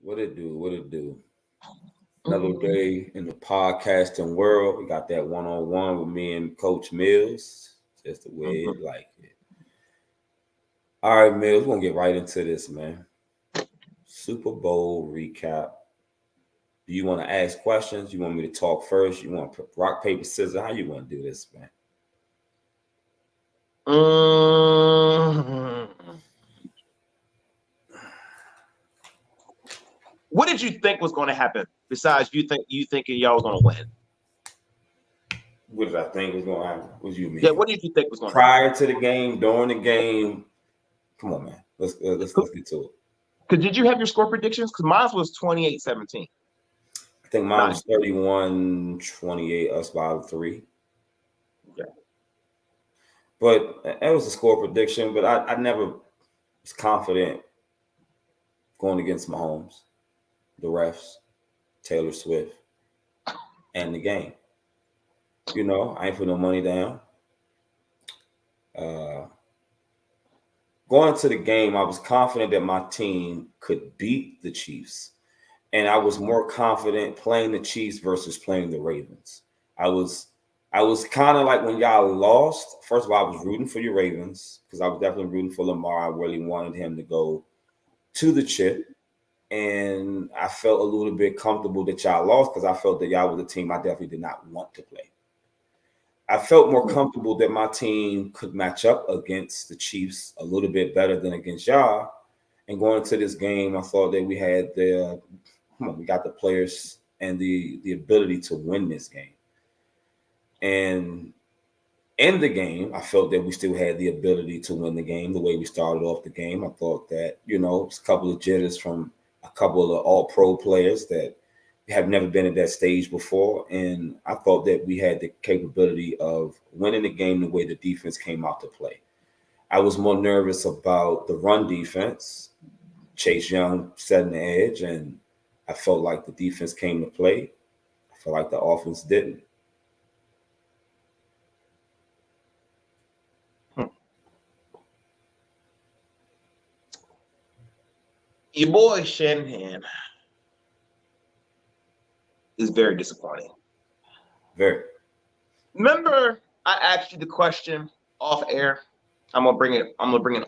What it do? What it do? Another day in the podcasting world. We got that one-on-one with me and Coach Mills. Just the way it like it. All right, Mills, we're gonna get right into this, man. Super Bowl recap. Do you want to ask questions? You want me to talk first? You want rock, paper, scissors? How you want to do this, man? What did you think was going to happen? Besides, you thinking y'all was going to win? What did I think was going to happen? What you mean? Yeah, what did you think was going to happen? Prior to the game, during the game. Come on, man. Let's get to it. Because did you have your score predictions? Because mine was 28-17. I think mine was 31-28, us by 3. Okay. But that was a score prediction, but I never was confident going against Mahomes, the refs, Taylor Swift, and the game. You know, I ain't put no money down. Going to the game, I was confident that my team could beat the Chiefs. And I was more confident playing the Chiefs versus playing the Ravens. I was kind of like when y'all lost. First of all, I was rooting for your Ravens because I was definitely rooting for Lamar. I really wanted him to go to the chip. And I felt a little bit comfortable that y'all lost because I felt that y'all was a team I definitely did not want to play. I felt more comfortable that my team could match up against the Chiefs a little bit better than against y'all. And going into this game, I thought that we had we got the players and the ability to win this game. And in the game, I felt that we still had the ability to win the game the way we started off the game. I thought that, it's a couple of jitters from a couple of all-pro players that have never been at that stage before. And I thought that we had the capability of winning the game the way the defense came out to play. I was more nervous about the run defense, Chase Young setting the edge, and I felt like the defense came to play. I felt like the offense didn't. Your boy Shanahan is very disappointing. Very. Remember, I asked you the question off air. I'm gonna bring it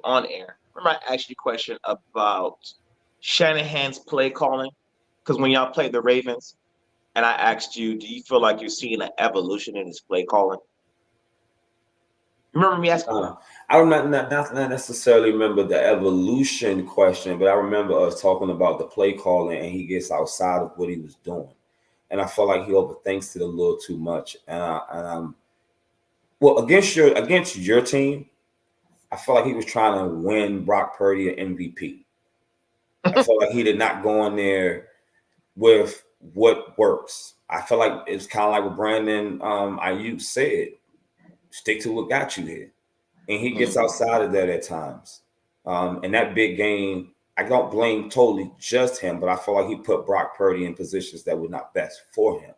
on air. Remember, I asked you a question about Shanahan's play calling, because when y'all played the Ravens, and I asked you, do you feel like you're seeing an evolution in his play calling? Remember me asking? I don't not necessarily remember the evolution question, but I remember us talking about the play calling, and he gets outside of what he was doing, and I felt like he overthinks it a little too much. And against your team, I felt like he was trying to win Brock Purdy an MVP. I felt like he did not go in there with what works. I felt like it's kind of like what Brandon Ayuk said. Stick to what got you here. And he gets outside of that at times. And that big game, I don't blame totally just him, but I feel like he put Brock Purdy in positions that were not best for him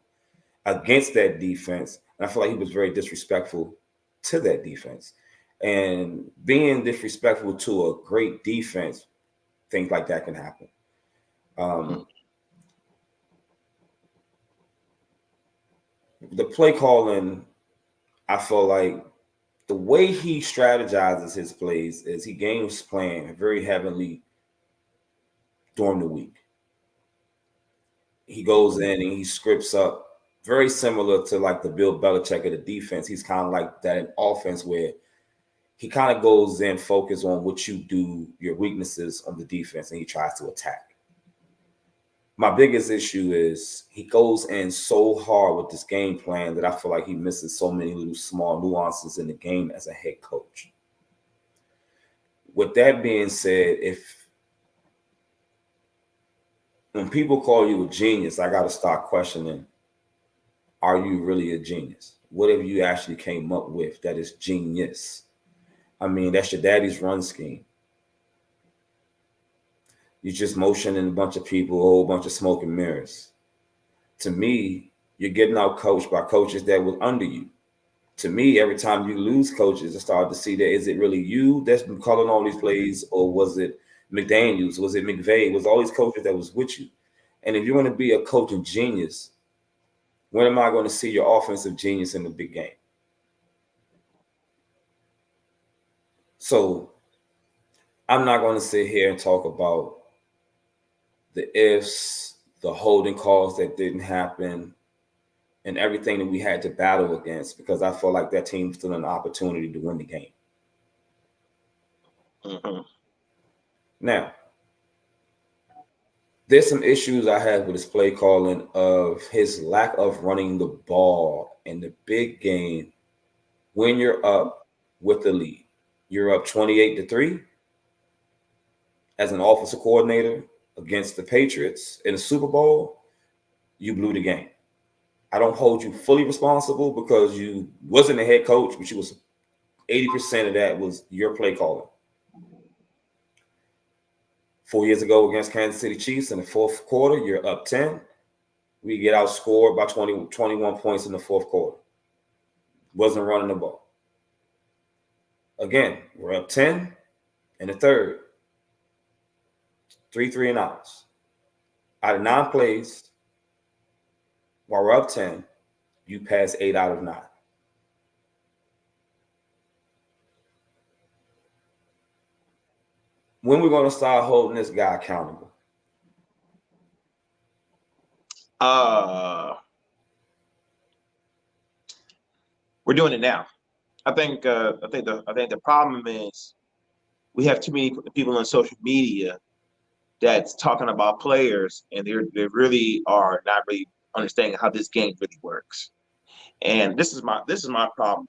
against that defense. And I feel like he was very disrespectful to that defense. And being disrespectful to a great defense, things like that can happen. The play calling, I feel like the way he strategizes his plays is he games plan very heavily during the week. He goes in and he scripts up very similar to like the Bill Belichick of the defense. He's kind of like that in offense where he kind of goes in, focus on what you do, your weaknesses on the defense, and he tries to attack. My biggest issue is he goes in so hard with this game plan that I feel like he misses so many little small nuances in the game as a head coach. With that being said, when people call you a genius, I got to start questioning, are you really a genius? What have you actually came up with that is genius? I mean, that's your daddy's run scheme. You just motioning a bunch of people, a whole bunch of smoke and mirrors. To me, you're getting out coached by coaches that were under you. To me, every time you lose coaches, I started to see that, is it really you that's been calling all these plays, or was it McDaniels? Was it McVay? It was all these coaches that was with you. And if you want to be a coaching genius, when am I going to see your offensive genius in the big game? So I'm not going to sit here and talk about the ifs, the holding calls that didn't happen, and everything that we had to battle against, because I feel like that team still an opportunity to win the game. Mm-hmm. Now, there's some issues I have with his play calling of his lack of running the ball in the big game when you're up with the lead. You're up 28-3 as an offensive coordinator against the Patriots in the Super Bowl. You blew the game. I don't hold you fully responsible because you wasn't the head coach, but you was 80% of that was your play calling. 4 years ago against Kansas City Chiefs in the fourth quarter, you're up 10. We get outscored by 21 points in the fourth quarter. Wasn't running the ball. Again, we're up 10 in the third. 3 and outs. Out of 9 plays, while we're up 10, you pass 8 out of 9. When we're going to start holding this guy accountable? We're doing it now. I think the problem is we have too many people on social media that's talking about players, and they really are not really understanding how this game really works. And this is my problem.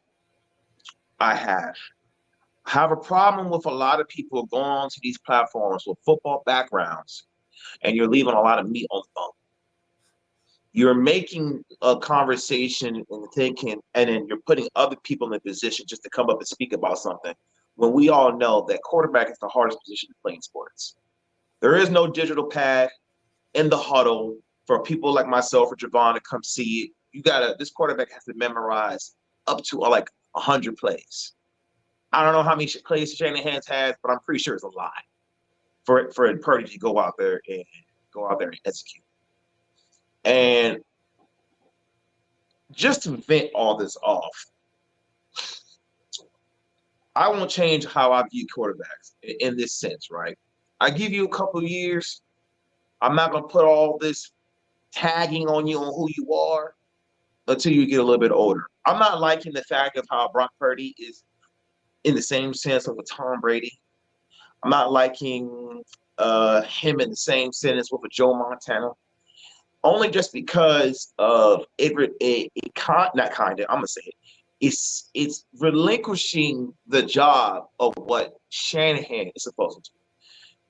I have a problem with a lot of people going onto these platforms with football backgrounds, and you're leaving a lot of meat on the bone. You're making a conversation and thinking, and then you're putting other people in a position just to come up and speak about something, when we all know that quarterback is the hardest position to play in sports. There is no digital pad in the huddle for people like myself or Javon to come see it. This quarterback has to memorize up to like 100 plays. I don't know how many plays Shanahan's has, but I'm pretty sure it's a lot for Purdy to go out there and execute. And just to vent all this off, I won't change how I view quarterbacks in this sense, right? I give you a couple of years. I'm not going to put all this tagging on you on who you are until you get a little bit older. I'm not liking the fact of how Brock Purdy is in the same sense of a Tom Brady. I'm not liking him in the same sentence with a Joe Montana. Only just because of it's relinquishing the job of what Shanahan is supposed to do.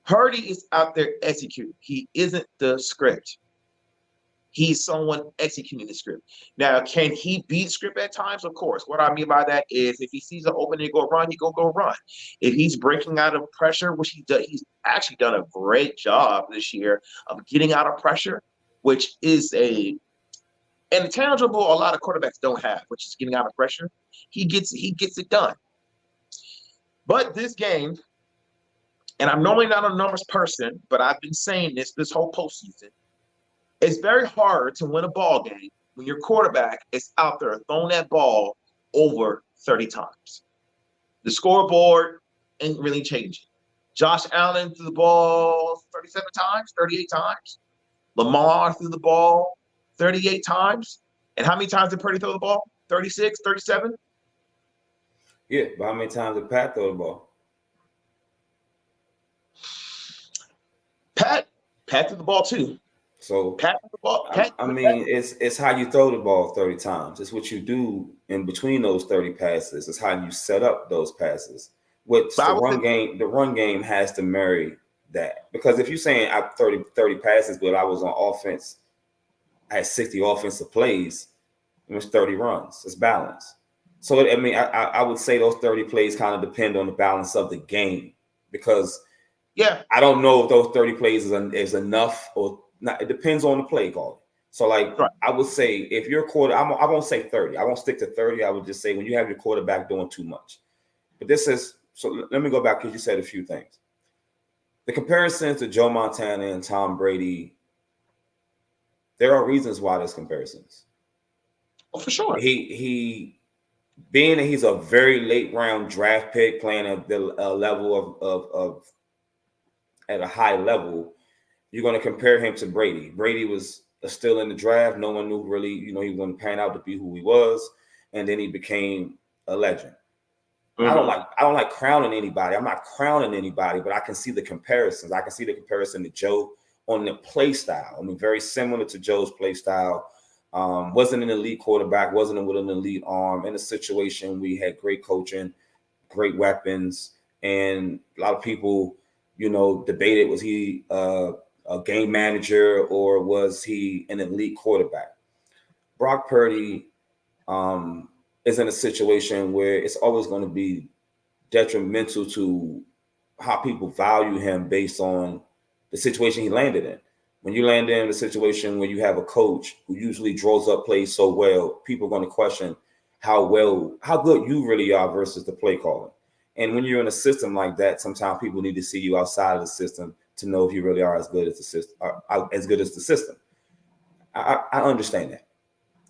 Purdy is out there executing. He isn't the script. He's someone executing the script. Now, can he beat script at times? Of course. What I mean by that is if he sees an opening to go run, you go run. If he's breaking out of pressure, which he's actually done a great job this year of getting out of pressure, which is an intangible a lot of quarterbacks don't have, which is getting out of pressure. He gets it done. But this game, and I'm normally not a numbers person, but I've been saying this whole postseason, it's very hard to win a ball game when your quarterback is out there throwing that ball over 30 times. The scoreboard ain't really changing. Josh Allen threw the ball 37 times, 38 times. Lamar threw the ball 38 times. And how many times did Purdy throw the ball? 36, 37? Yeah, but how many times did Pat throw the ball? Pat threw the ball too. So Pat threw the ball. It's how you throw the ball 30 times. It's what you do in between those 30 passes. It's how you set up those passes. The run game has to marry that. Because if you're saying I 30 passes, but I was on offense, I had 60 offensive plays, it was 30 runs. It's balanced. So I would say those 30 plays kind of depend on the balance of the game, because I don't know if those 30 plays is enough or not. It depends on the play call. So right. I would say if you're I won't say 30. I won't stick to 30. I would just say when you have your quarterback doing too much. But so let me go back because you said a few things. the comparisons to Joe Montana and Tom Brady, there are reasons why there's comparisons. Oh, for sure. He being that he's a very late round draft pick playing at the level of at a high level, you're going to compare him to Brady. Brady was still in the draft. No one knew really, he was going to pan out to be who he was, and then he became a legend. I don't like crowning anybody. I'm not crowning anybody, but I can see the comparisons. I can see the comparison to Joe on the play style. I mean, very similar to Joe's play style. Wasn't an elite quarterback, wasn't with an elite arm. In a situation, we had great coaching, great weapons, and a lot of people, debated, was he a game manager or was he an elite quarterback? Brock Purdy is in a situation where it's always going to be detrimental to how people value him based on the situation he landed in. When you land in a situation where you have a coach who usually draws up plays so well, people are going to question how good you really are versus the play calling. And when you're in a system like that, sometimes people need to see you outside of the system to know if you really are as good as the system. As good as the system. I understand that.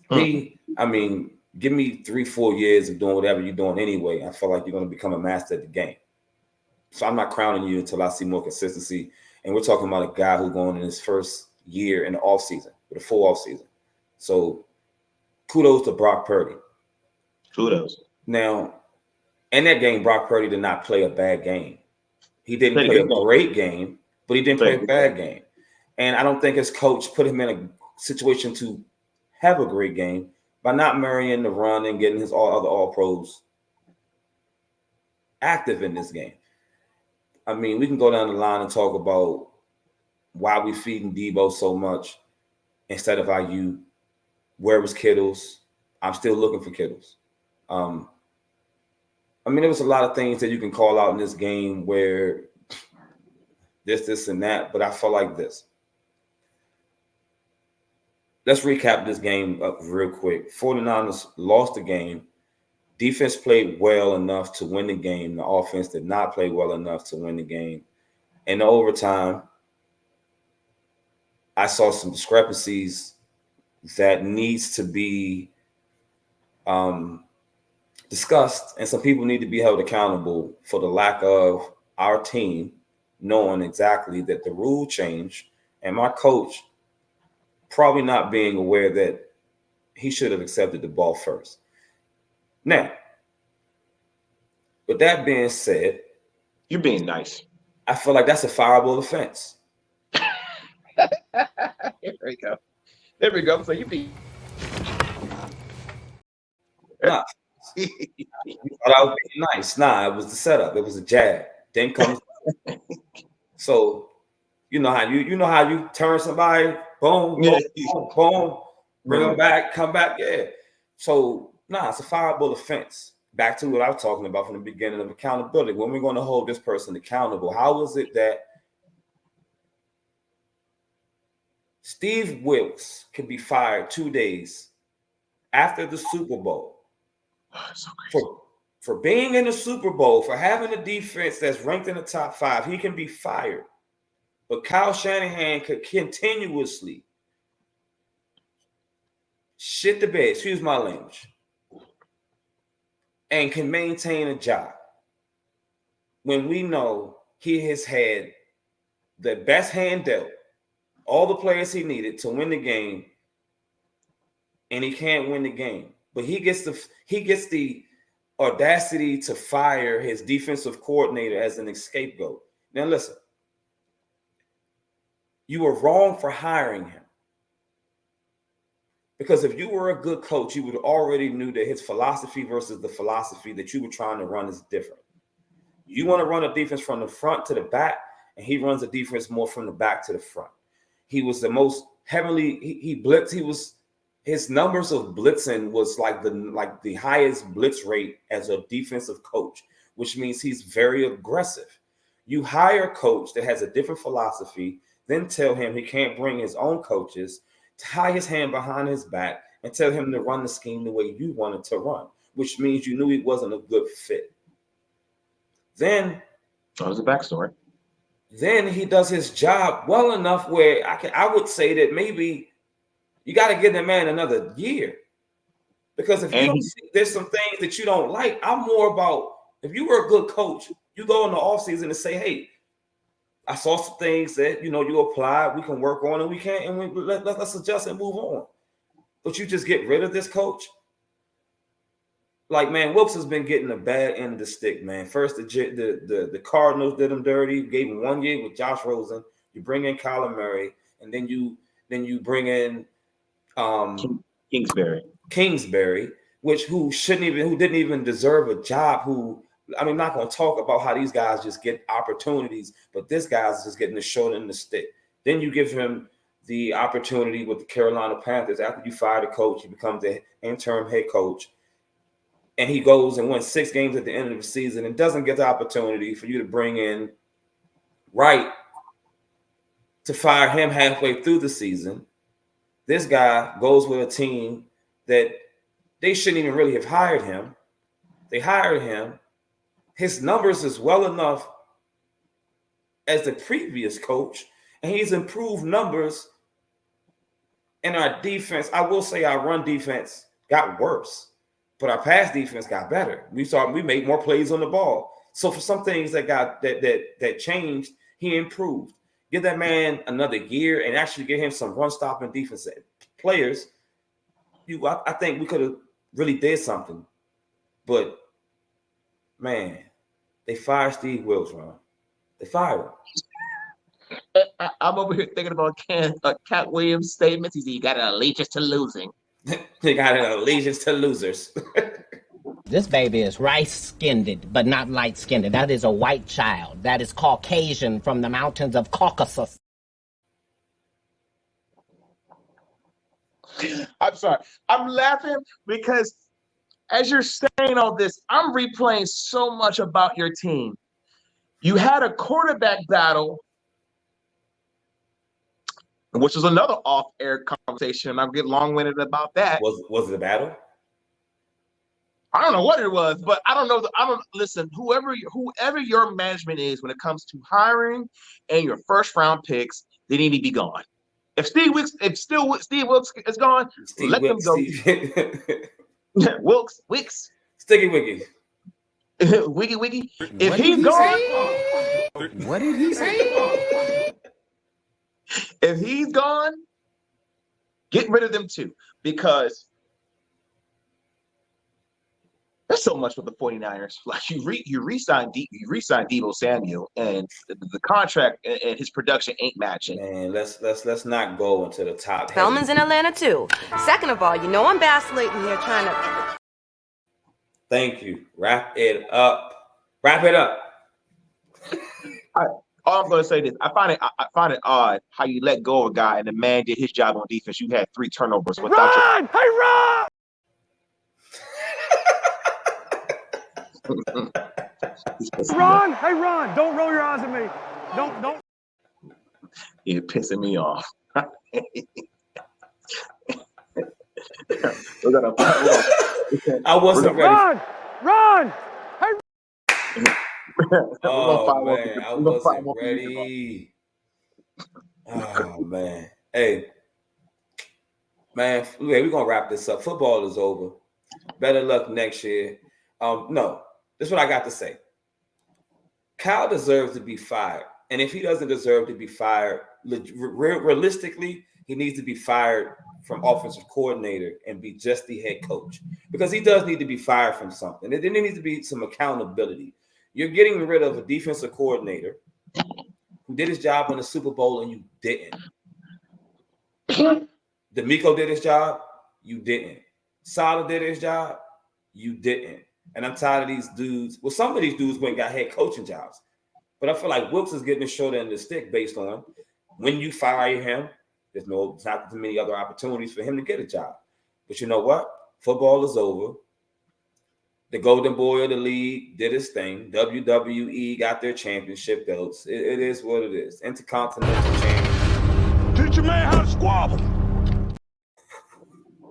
I mean, give me 3-4 years of doing whatever you're doing anyway. I feel like you're going to become a master at the game. So I'm not crowning you until I see more consistency. And we're talking about a guy who's going in his first year in the offseason, with a full offseason. So kudos to Brock Purdy. Kudos. Now, in that game, Brock Purdy did not play a bad game. He didn't play a great game, but he didn't play a bad game. And I don't think his coach put him in a situation to have a great game by not marrying the run and getting his all pros active in this game. I mean, we can go down the line and talk about why we feeding Debo so much instead of IU. Where was Kittles? I'm still looking for Kittles. I mean, there was a lot of things that you can call out in this game where this, and that, but I felt like this. Let's recap this game up real quick. 49ers lost the game. Defense played well enough to win the game. The offense did not play well enough to win the game. In the overtime, I saw some discrepancies that needs to be discussed, and some people need to be held accountable for the lack of our team knowing exactly that the rule changed, and my coach probably not being aware that he should have accepted the ball first. Now, with that being said, you're being nice. I feel like that's a fireable offense. Here we go. So you be. Nah. But I was being nice. Nah, it was the setup. It was a jab. Then comes. So you know how you turn somebody, boom, boom, bring them back, come back, yeah. So it's a fireable offense. Back to what I was talking about from the beginning of accountability. When we're going to hold this person accountable, how is it that Steve Wilkes can be fired 2 days after the Super Bowl for being in the Super Bowl, for having a defense that's ranked in the top 5? He can be fired. But Kyle Shanahan could continuously shit the bed, excuse my language, and can maintain a job when we know he has had the best hand dealt, all the players he needed to win the game, and he can't win the game. But he gets the audacity to fire his defensive coordinator as an scapegoat. Now listen, you were wrong for hiring him. Because if you were a good coach, you would already knew that his philosophy versus the philosophy that you were trying to run is different. You want to run a defense from the front to the back, and he runs a defense more from the back to the front. He was the most heavily, he blitzed, his numbers of blitzing was like the highest blitz rate as a defensive coach, which means he's very aggressive. You hire a coach that has a different philosophy, then tell him he can't bring his own coaches, tie his hand behind his back, and tell him to run the scheme the way you wanted to run, which means you knew he wasn't a good fit. Then that was the backstory. then he does his job well enough where I would say that maybe you got to give the man another year. Because if you don't see, there's some things that you don't like, I'm more about, if you were a good coach, you go in the offseason and say, hey, I saw some things that, you apply, we can work on, and we can't, and let's adjust and move on. But you just get rid of this coach. Like, man, Wilkes has been getting a bad end of the stick, man. First, the Cardinals did him dirty, gave him 1 year with Josh Rosen. You bring in Kyler Murray, and then you bring in Kingsbury, who didn't even deserve a job. I'm not going to talk about how these guys just get opportunities, but this guy's just getting the short end of the stick. Then you give him the opportunity with the Carolina Panthers. After you fire the coach, he becomes the interim head coach. And he goes and wins 6 games at the end of the season and doesn't get the opportunity for you to bring in Wright to fire him halfway through the season. This guy goes with a team that they shouldn't even really have hired him. They hired him. His numbers is well enough as the previous coach, and he's improved numbers in our defense. I will say our run defense got worse, but our pass defense got better. We made more plays on the ball. So for some things that changed, he improved. Give that man another year and actually get him some run-stopping defense players. I think we could have really did something. But, man, they fired Steve Wilkes, Ron. They fired him. I'm over here thinking about Cat Williams' statements. He said, you got an allegiance to losing. You got an allegiance to losers. This baby is rice-skinned, but not light-skinned. That is a white child. That is Caucasian from the mountains of Caucasus. I'm sorry. I'm laughing because as you're saying all this, I'm replaying so much about your team. You had a quarterback battle, which was another off-air conversation. I'll get long-winded about that. Was it a battle? I don't know what it was, but I don't know. Listen. Whoever your management is when it comes to hiring and your first-round picks, they need to be gone. If Steve Wilkes is gone, let them go. Wilkes. Sticky Wicky. Wiggy. If he's gone. What did he say? If he's gone, get rid of them too. Because there's so much with the 49ers. Like you re-signed Deebo Samuel, and the contract and his production ain't matching. Man, let's not go into the top. Spellman's in Atlanta too. Second of all, I'm vacillating here trying to. Thank you. Wrap it up. All I'm gonna say is I find it odd how you let go of a guy and the man did his job on defense. You had 3 turnovers without Ron! Hey, Ron! Ron! Hey, Ron! Don't roll your eyes at me. Don't. You're pissing me off. I wasn't ready. Ron! Hey. Oh man, I wasn't ready. Oh man, hey, man, we're gonna wrap this up. Football is over. Better luck next year. No, this is what I got to say. Kyle deserves to be fired, and if he doesn't deserve to be fired, realistically, he needs to be fired from offensive coordinator and be just the head coach, because he does need to be fired from something. There needs to be some accountability. You're getting rid of a defensive coordinator who did his job in the Super Bowl and you didn't. D'Amico did his job, you didn't. Saleh did his job, you didn't. And I'm tired of these dudes. Well, some of these dudes went and got head coaching jobs. But I feel like Wilkes is getting the short end of the stick based on when you fire him, there's not too many other opportunities for him to get a job. But you know what? Football is over. The golden boy of the league did his thing. WWE got their championship belts. It is what it is. Intercontinental champion. Teach your man how to squabble.